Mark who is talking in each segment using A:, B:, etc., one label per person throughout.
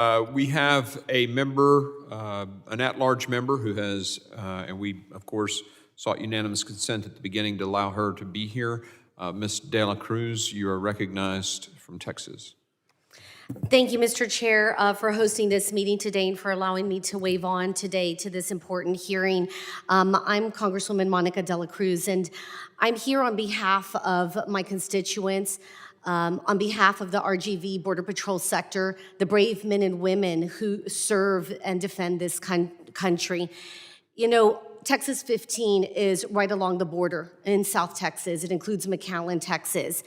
A: We have a member, an at-large member who has, and we, of course, sought unanimous consent at the beginning to allow her to be here. Ms. De La Cruz, you are recognized from Texas.
B: Thank you, Mr. Chair, for hosting this meeting today and for allowing me to wave on today to this important hearing. I'm Congresswoman Monica De La Cruz, and I'm here on behalf of my constituents, on behalf of the RGV Border Patrol sector, the brave men and women who serve and defend this country. You know, Texas 15 is right along the border in South Texas. It includes McAllen, Texas.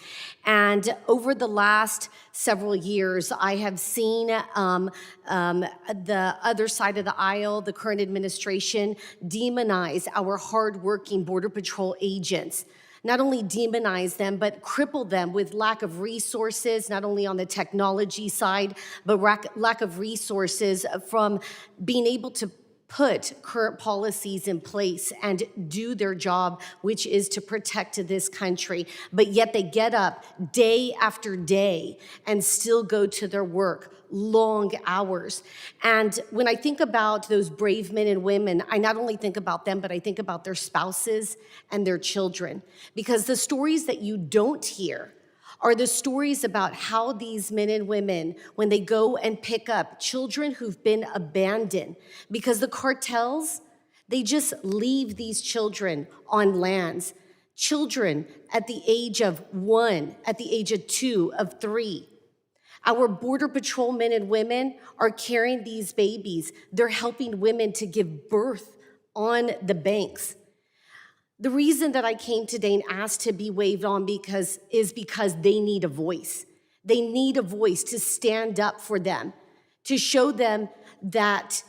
B: And over the last several years, I have seen the other side of the aisle, the current administration, demonize our hardworking Border Patrol agents. Not only demonize them, but cripple them with lack of resources, not only on the technology side, but lack of resources from being able to put current policies in place and do their job, which is to protect this country. But yet they get up day after day and still go to their work, long hours. And when I think about those brave men and women, I not only think about them, but I think about their spouses and their children. Because the stories that you don't hear are the stories about how these men and women, when they go and pick up children who've been abandoned, because the cartels, they just leave these children on lands. Children at the age of 1, at the age of 2, of 3. Our Border Patrol men and women are carrying these babies. They're helping women to give birth on the banks. The reason that I came today and asked to be waived on is because they need a voice. They need a voice to stand up for them, to show them that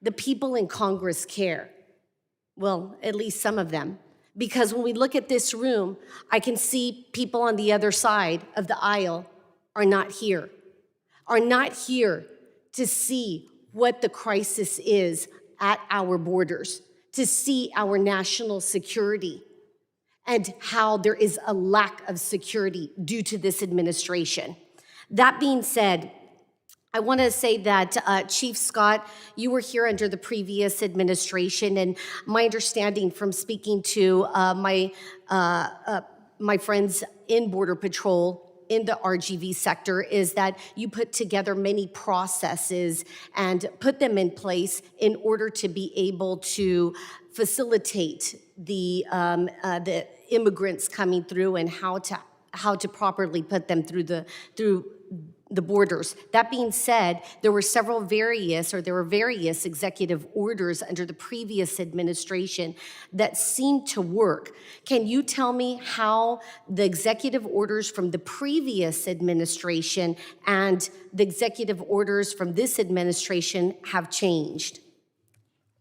B: the people in Congress care. Well, at least some of them. Because when we look at this room, I can see people on the other side of the aisle are not here to see what the crisis is at our borders, to see our national security and how there is a lack of security due to this administration. That being said, I want to say that Chief Scott, you were here under the previous administration, and my understanding from speaking to my friends in Border Patrol in the RGV sector is that you put together many processes and put them in place in order to be able to facilitate the immigrants coming through and how to properly put them through the borders. That being said, there were various executive orders under the previous administration that seemed to work. Can you tell me how the executive orders from the previous administration and the executive orders from this administration have changed?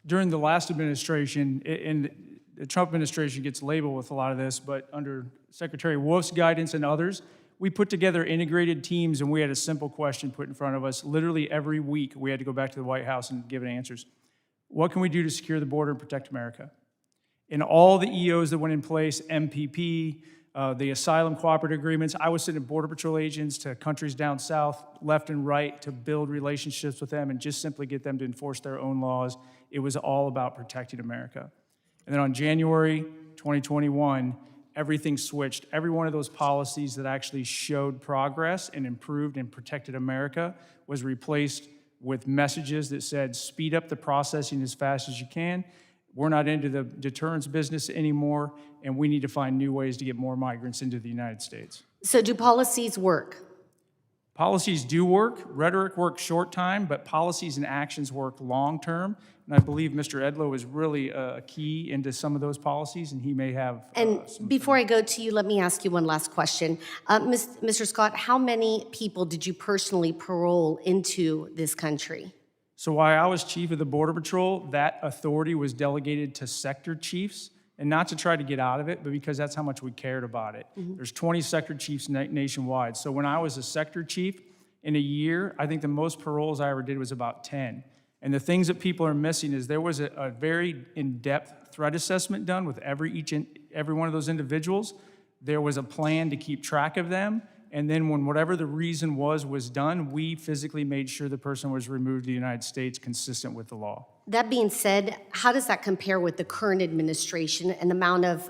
C: During the last administration, and the Trump administration gets labeled with a lot of this, but under Secretary Wolf's guidance and others, we put together integrated teams, and we had a simple question put in front of us. Literally every week, we had to go back to the White House and give it answers. What can we do to secure the border and protect America? In all the EOs that went in place, MPP, the asylum cooperative agreements, I was sending Border Patrol agents to countries down south, left and right, to build relationships with them and just simply get them to enforce their own laws. It was all about protecting America. And then on January 2021, everything switched. Every one of those policies that actually showed progress and improved and protected America was replaced with messages that said, speed up the processing as fast as you can. We're not into the deterrence business anymore, and we need to find new ways to get more migrants into the United States.
B: So do policies work?
C: Policies do work. Rhetoric works short time, but policies and actions work long term. And I believe Mr. Edlow is really a key into some of those policies, and he may have.
B: And before I go to you, let me ask you one last question. Mr. Scott, how many people did you personally parole into this country?
C: So while I was chief of the Border Patrol, that authority was delegated to sector chiefs, and not to try to get out of it, but because that's how much we cared about it. Mm-hmm. There's 20 sector chiefs nationwide. So when I was a sector chief, in a year, I think the most paroles I ever did was about 10. And the things that people are missing is there was a very in-depth threat assessment done with every one of those individuals. There was a plan to keep track of them. And then when whatever the reason was done, we physically made sure the person was removed to the United States consistent with the law.
B: That being said, how does that compare with the current administration and the amount of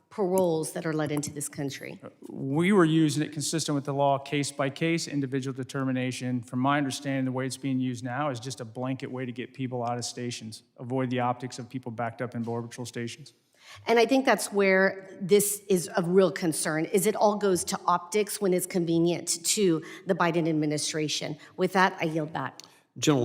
B: paroles that are let into this country?
C: We were using it consistent with the law, case by case, individual determination. From my understanding, the way it's being used now is just a blanket way to get people out of stations, avoid the optics of people backed up in Border Patrol stations.
B: And I think that's where this is of real concern, is it all goes to optics when it's convenient to the Biden administration. With that, I yield back.
A: Gentle